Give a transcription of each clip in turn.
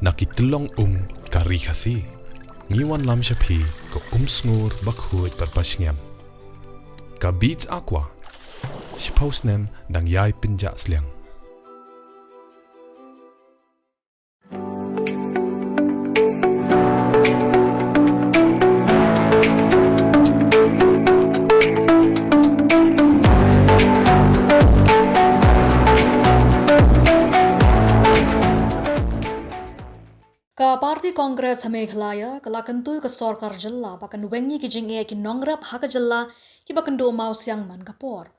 Nakitlong ka Ri Khasi. Ngiwan lam shapi ko sngur bakhuj parpashngam. Ka beats aqua. Shpausnem dang yai pinja sliang. Ka Parti Congress Meghalaya kalakantu ka Sarkar jylla bakan Weng ki Jingeh ki Nongrep haka jylla ki bakan do mau siang man Khubor.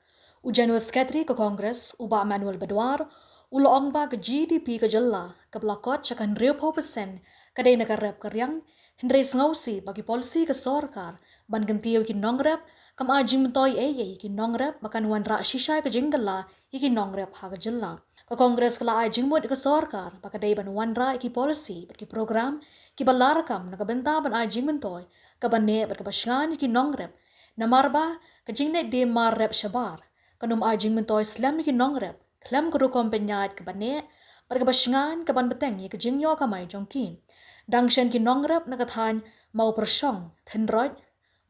General Secretary ka Congress uba Manuel Bedwar uloong ba ka GDP ka jylla ka blakot chakan 10% kadai nakarep karyang hendres ngausi bagi polisi ka Sarkar ban gantiyo ki Nongrep kam ajing mentoy ki Nongrep bakan wan ra shishay ka Jingeh ki Nongrep haka jylla. Ka Kongres kala ay jingmod ka Sarkar pakaday ban wanra iki policy ki program ki balarakam nakabenta ban ay jingmentoy ka banne bat kabasyan ki Nongrep na marba ka jingne de marrep Shabar kanum ay jingmentoy slam ki Nongrep klam kuru kompenyat ka banne bat kabasyan ka ban beteng ka jingyo ka may jongki dangshen ki Nongrep nakathan mau persyong thenroj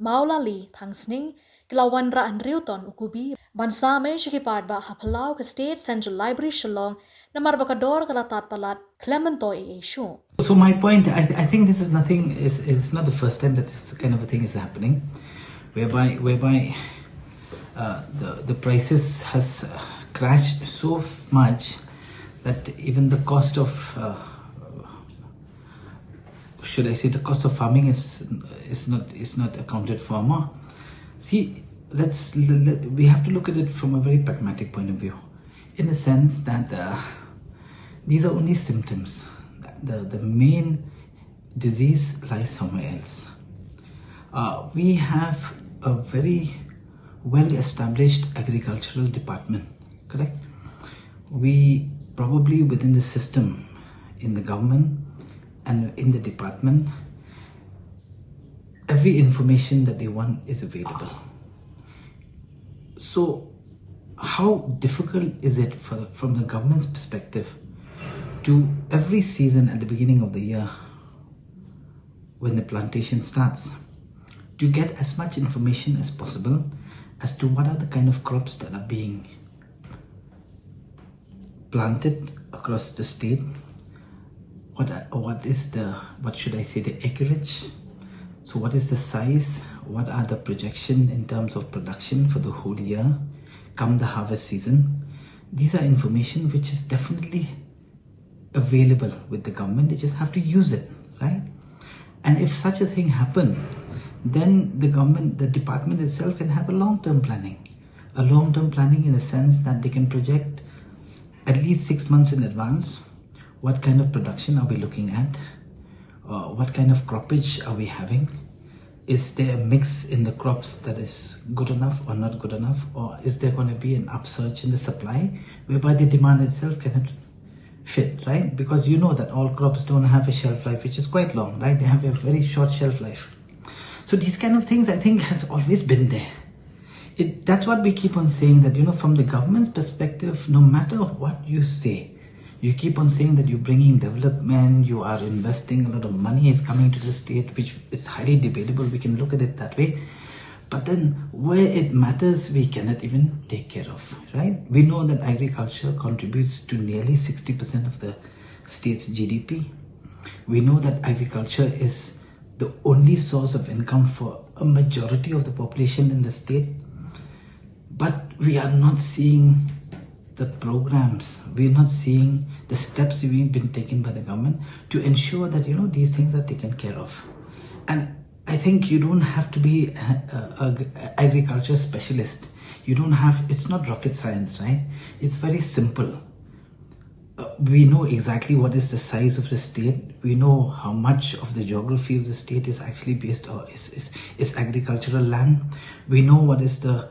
mau lali thang sning kilawan ra an riuton ukubi bansa me shikipad ba hapalau ka State Central Library Shillong na marbakador kalatat palat Clementoy show. So my point, I think this is nothing. It's not the first time that this kind of a thing is happening, whereby the prices has crashed so much that even the cost of should I say the cost of farming is not accounted for more. See, we have to look at it from a very pragmatic point of view, in the sense that these are only symptoms. The main disease lies somewhere else. We have a very well-established agricultural department, correct? We probably within the system, in the government and in the department, every information that they want is available. So how difficult is it from the government's perspective to every season at the beginning of the year when the plantation starts to get as much information as possible as to what are the kind of crops that are being planted across the state, what is the, what should I say, the acreage. So what is the size, what are the projection in terms of production for the whole year, come the harvest season. These are information which is definitely available with the government. They just have to use it, right? And if such a thing happen, then the government, the department itself can have a long-term planning. A long-term planning in the sense that they can project at least 6 months in advance. What kind of production are we looking at? What kind of croppage are we having? Is there a mix in the crops that is good enough or not good enough? Or is there going to be an upsurge in the supply whereby the demand itself cannot fit, right? Because you know that all crops don't have a shelf life which is quite long, right? They have a very short shelf life. So these kind of things I think has always been there. That's what we keep on saying, that, you know, from the government's perspective, no matter what you say, you keep on saying that you're bringing development, you are investing, a lot of money is coming to the state, which is highly debatable. We can look at it that way. But then where it matters, we cannot even take care of, right? We know that agriculture contributes to nearly 60% of the state's GDP. We know that agriculture is the only source of income for a majority of the population in the state. But we are not seeing the programs, we're not seeing the steps being been taken by the government to ensure that, you know, these things are taken care of. And I think you don't have to be an agriculture specialist. You don't have, it's not rocket science, right? It's very simple. We know exactly what is the size of the state. We know how much of the geography of the state is actually based on is agricultural land. We know what is the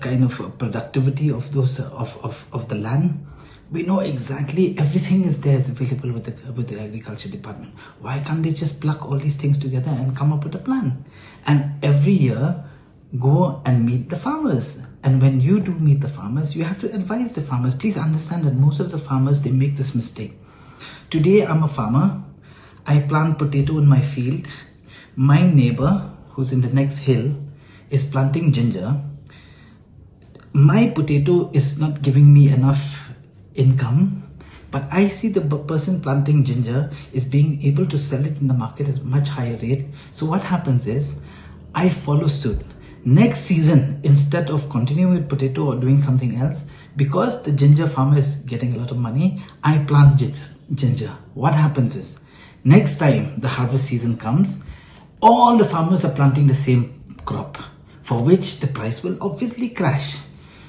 kind of productivity of those of the land. We know exactly everything is there, is available with the agriculture department. Why can't they just pluck all these things together and come up with a plan? And every year go and meet the farmers. And when you do meet the farmers, you have to advise the farmers. Please understand that most of the farmers, they make this mistake. Today I'm a farmer. I plant potato in my field. My neighbor, who's in the next hill, is planting ginger. My potato is not giving me enough income, but I see the person planting ginger is being able to sell it in the market at a much higher rate. So what happens is, I follow suit. Next season, instead of continuing with potato or doing something else, because the ginger farmer is getting a lot of money, I plant ginger. What happens is, next time the harvest season comes, all the farmers are planting the same crop, for which the price will obviously crash.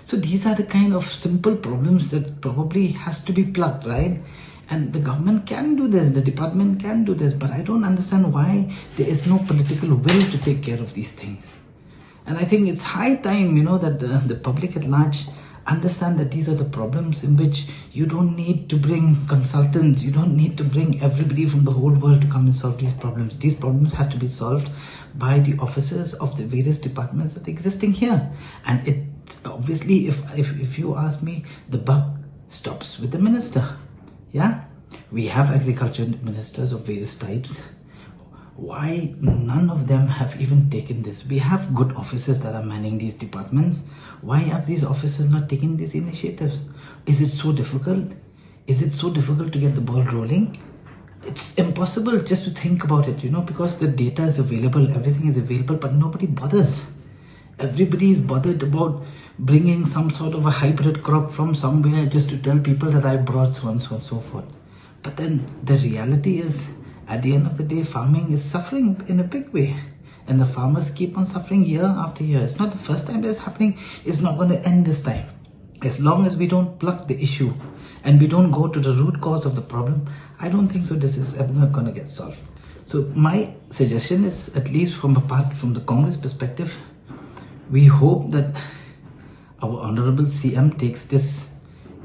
So these are the kind of simple problems that probably has to be plugged, right? And the government can do this, the department can do this, but I don't understand why there is no political will to take care of these things. And I think it's high time, that the public at large understand that these are the problems in which you don't need to bring consultants, you don't need to bring everybody from the whole world to come and solve these problems. These problems has to be solved by the officers of the various departments that are existing here. And it obviously, if you ask me, the buck stops with the minister. Yeah, we have agriculture ministers of various types. Why none of them have even taken this? We have good officers that are manning these departments. Why have these officers not taken these initiatives? Is it so difficult? Is it so difficult to get the ball rolling? It's impossible just to think about it, because the data is available, everything is available, but nobody bothers. Everybody is bothered about bringing some sort of a hybrid crop from somewhere just to tell people that I brought so and so and so forth. But then the reality is, at the end of the day, farming is suffering in a big way. And the farmers keep on suffering year after year. It's not the first time that's happening. It's not going to end this time. As long as we don't plug the issue and we don't go to the root cause of the problem, I don't think so this is ever going to get solved. So my suggestion is, at least from the Congress perspective, we hope that our Honorable CM takes this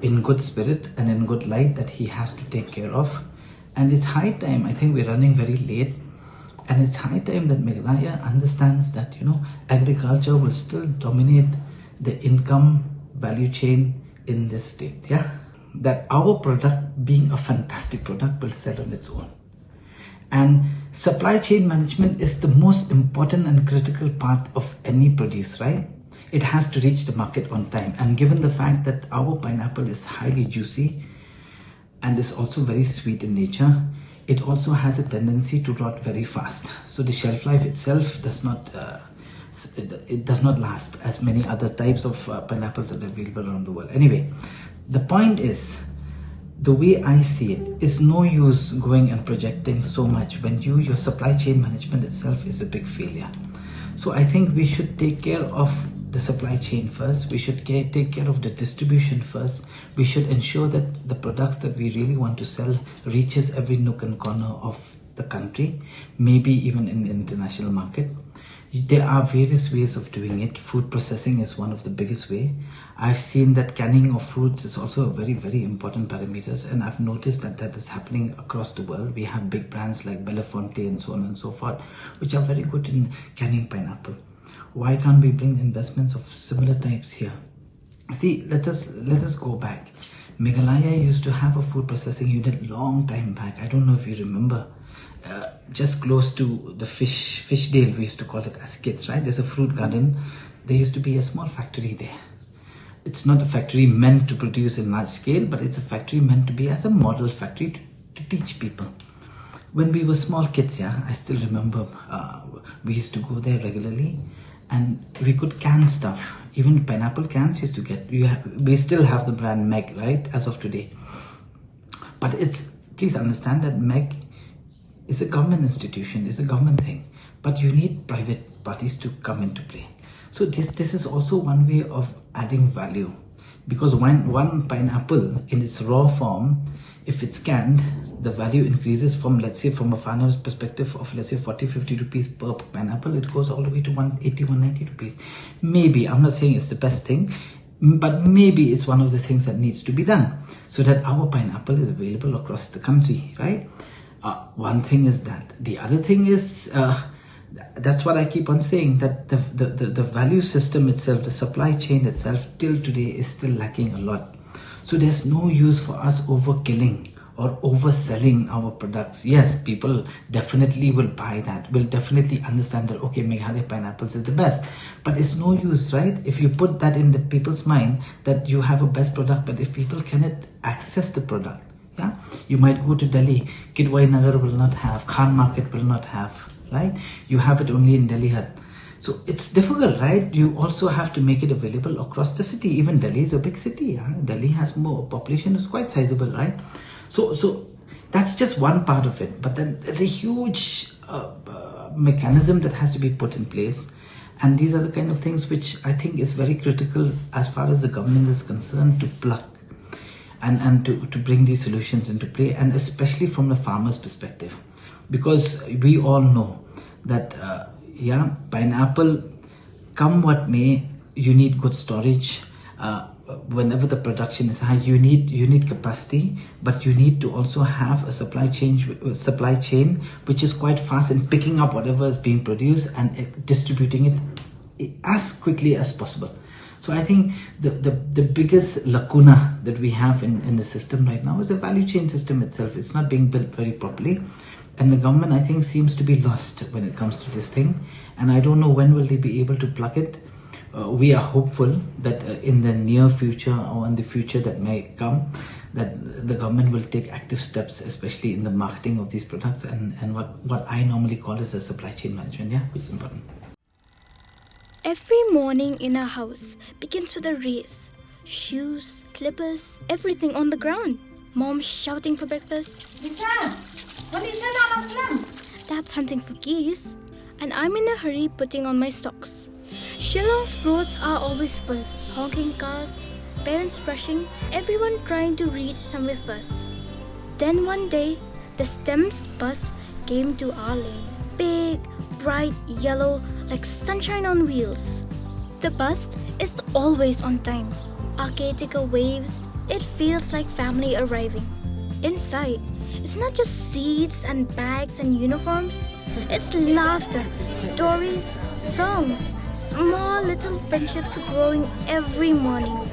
in good spirit and in good light that he has to take care of. And it's high time. I think we're running very late. And it's high time that Meghalaya understands that, agriculture will still dominate the income value chain in this state. Yeah, that our product, being a fantastic product, will sell on its own. And supply chain management is the most important and critical part of any produce, right? It has to reach the market on time. And given the fact that our pineapple is highly juicy and is also very sweet in nature, it also has a tendency to rot very fast. So the shelf life itself does not last as many other types of pineapples that are available around the world. Anyway, the point is, the way I see it, is no use going and projecting so much when your supply chain management itself is a big failure. So I think we should take care of the supply chain first. We should take care of the distribution first. We should ensure that the products that we really want to sell reaches every nook and corner of the country, maybe even in the international market. There are various ways of doing it. Food processing is one of the biggest way. I've seen that canning of fruits is also a very, very important parameters, and I've noticed that is happening across the world. We have big brands like Belafonte and so on and so forth, which are very good in canning pineapple. Why can't we bring investments of similar types here? See, let us go back. Meghalaya used to have a food processing unit long time back. I don't know if you remember. Just close to the Fishdale, we used to call it as kids, right? There's a fruit garden. There used to be a small factory there. It's not a factory meant to produce in large scale, but it's a factory meant to be as a model factory to teach people. When we were small kids, I still remember we used to go there regularly, and we could can stuff. Even pineapple cans used to get. We still have the brand Meg, right, as of today. But please understand that Meg is a government institution, it's a government thing. But you need private parties to come into play. So this is also one way of adding value. Because one pineapple in its raw form, if it's canned, the value increases from, let's say, from a farmer's perspective of, let's say, 40-50 rupees per pineapple, it goes all the way to 180-190 rupees. Maybe, I'm not saying it's the best thing, but maybe it's one of the things that needs to be done so that our pineapple is available across the country, right? One thing is that. The other thing is, that's what I keep on saying, that the value system itself, the supply chain itself, till today is still lacking a lot. So there's no use for us overkilling or overselling our products. Yes, people definitely will buy that, will definitely understand that, okay, Meghalaya pineapples is the best. But it's no use, right? If you put that in the people's mind that you have a best product, but if people cannot access the product, yeah, you might go to Delhi, Kidwai Nagar will not have, Khan Market will not have, right? You have it only in Delhi Hut. So it's difficult, right? You also have to make it available across the city. Even Delhi is a big city. Huh? Delhi has more population, is quite sizable, right? So that's just one part of it. But then there's a huge mechanism that has to be put in place. And these are the kind of things which I think is very critical as far as the government is concerned to plug and to bring these solutions into play, and especially from the farmer's perspective. Because we all know that pineapple, come what may, you need good storage. Whenever the production is high, you need capacity, but you need to also have a supply chain which is quite fast in picking up whatever is being produced and distributing it as quickly as possible. So I think the biggest lacuna that we have in the system right now is the value chain system itself. It's not being built very properly. And the government, I think, seems to be lost when it comes to this thing. And I don't know when will they be able to plug it. We are hopeful that in the near future or in the future that may come, that the government will take active steps, especially in the marketing of these products and what I normally call as a supply chain management, which is important. Every morning in our house begins with a race. Shoes, slippers, everything on the ground. Mom shouting for breakfast. Dad's hunting for geese. And I'm in a hurry putting on my socks. Shillong's roads are always full. Honking cars, parents rushing, everyone trying to reach somewhere first. Then one day, the STEM's bus came to our lane. Big, bright yellow, like sunshine on wheels. The bus is always on time. Our caretaker waves. It feels like family arriving. Inside, it's not just seats and bags and uniforms. It's laughter, stories, songs, small little friendships growing every morning.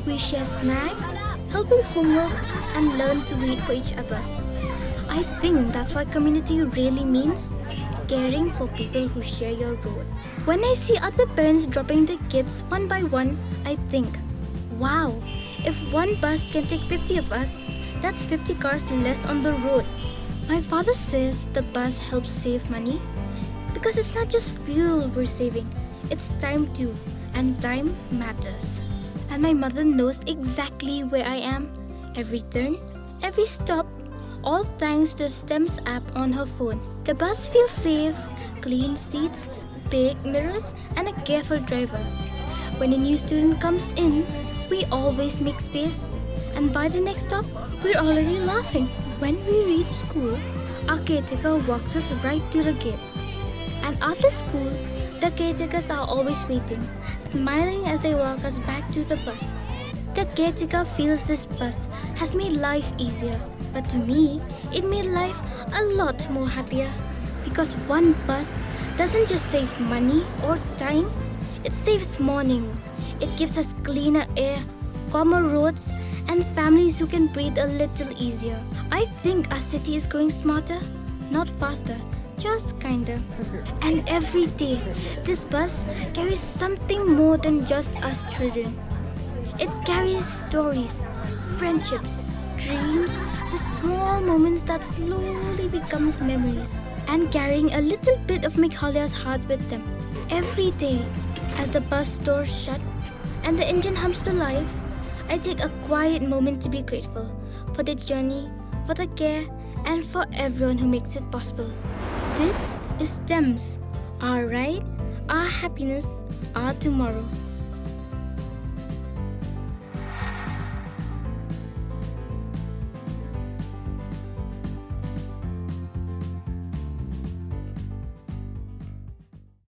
We share snacks, help in homework, and learn to wait for each other. I think that's what community really means. Caring for people who share your road. When I see other parents dropping their kids one by one, I think, wow, if one bus can take 50 of us, that's 50 cars less on the road. My father says the bus helps save money because it's not just fuel we're saving, it's time too, and time matters. And my mother knows exactly where I am, every turn, every stop, all thanks to the STEM's app on her phone. The bus feels safe, clean seats, big mirrors, and a careful driver. When a new student comes in, we always make space, and by the next stop, we're already laughing. When we reach school, our caretaker walks us right to the gate. And after school, the caretakers are always waiting, smiling as they walk us back to the bus. The caretaker feels this bus has made life easier, but to me, it made life a lot more happier. Because one bus doesn't just save money or time, it saves mornings. It gives us cleaner air, calmer roads, and families who can breathe a little easier. I think our city is growing smarter, not faster, just kinder. And every day, this bus carries something more than just us children. It carries stories, friendships, dreams, the small moments that slowly becomes memories, and carrying a little bit of Meghalaya's heart with them. Every day, as the bus doors shut and the engine hums to life, I take a quiet moment to be grateful for the journey, for the care, and for everyone who makes it possible. This is STEMS, our ride, our happiness, our tomorrow.